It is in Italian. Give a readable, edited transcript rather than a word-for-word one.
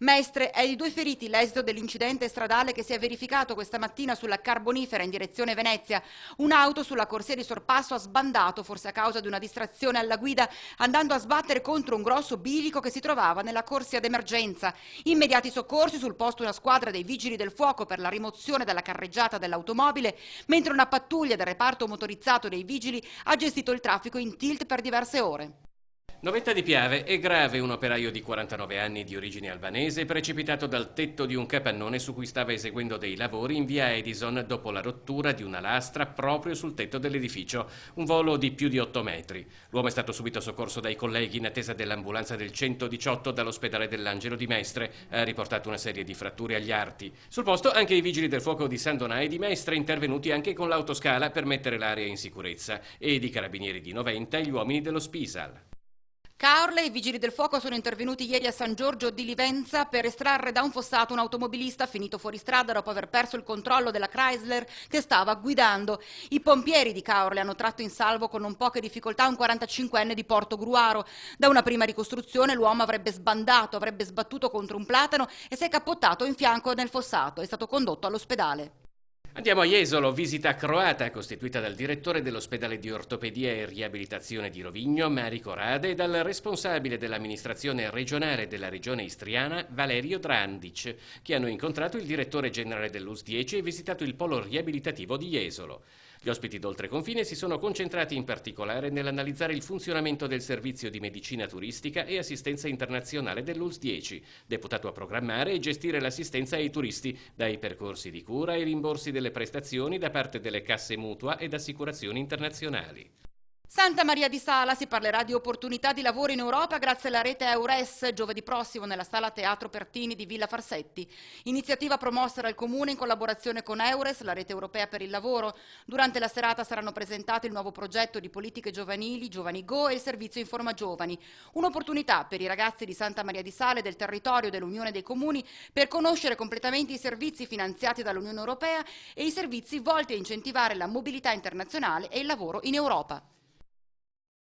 Mestre è di 2 feriti l'esito dell'incidente stradale che si è verificato questa mattina sulla Carbonifera in direzione Venezia. Un'auto sulla corsia di sorpasso ha sbandato, forse a causa di una distrazione alla guida, andando a sbattere contro un grosso bilico che si trovava nella corsia d'emergenza. Immediati soccorsi, sul posto una squadra dei vigili del fuoco per la rimozione dalla carreggiata dell'automobile, mentre una pattuglia del reparto motorizzato dei vigili ha gestito il traffico in tilt per diverse ore. Novetta di Piave: è grave un operaio di 49 anni di origine albanese precipitato dal tetto di un capannone su cui stava eseguendo dei lavori in via Edison dopo la rottura di una lastra proprio sul tetto dell'edificio, un volo di più di 8 metri. L'uomo è stato subito soccorso dai colleghi in attesa dell'ambulanza del 118 dall'ospedale dell'Angelo di Mestre. Ha riportato una serie di fratture agli arti. Sul posto anche i vigili del fuoco di San Donà e di Mestre, intervenuti anche con l'autoscala per mettere l'area in sicurezza, e i carabinieri di Noventa e gli uomini dello Spisal. Caorle, i vigili del fuoco sono intervenuti ieri a San Giorgio di Livenza per estrarre da un fossato un automobilista finito fuori strada dopo aver perso il controllo della Chrysler che stava guidando. I pompieri di Caorle hanno tratto in salvo con non poche difficoltà un 45enne di Porto Gruaro. Da una prima ricostruzione l'uomo avrebbe sbattuto contro un platano e si è cappottato in fianco nel fossato. È stato condotto all'ospedale. Andiamo a Jesolo, visita croata costituita dal direttore dell'ospedale di ortopedia e riabilitazione di Rovigno, Marico Rade, e dal responsabile dell'amministrazione regionale della regione istriana, Valerio Drandic, che hanno incontrato il direttore generale dell'US 10 e visitato il polo riabilitativo di Jesolo. Gli ospiti d'oltreconfine si sono concentrati in particolare nell'analizzare il funzionamento del servizio di medicina turistica e assistenza internazionale dell'ULS 10, deputato a programmare e gestire l'assistenza ai turisti, dai percorsi di cura ai rimborsi delle prestazioni da parte delle casse mutua ed assicurazioni internazionali. Santa Maria di Sala, si parlerà di opportunità di lavoro in Europa grazie alla rete EURES giovedì prossimo nella sala Teatro Pertini di Villa Farsetti. Iniziativa promossa dal Comune in collaborazione con EURES, la rete europea per il lavoro. Durante la serata saranno presentati il nuovo progetto di politiche giovanili, Giovani Go, e il servizio Informa Giovani. Un'opportunità per i ragazzi di Santa Maria di Sala e del territorio dell'Unione dei Comuni per conoscere completamente i servizi finanziati dall'Unione Europea e i servizi volti a incentivare la mobilità internazionale e il lavoro in Europa.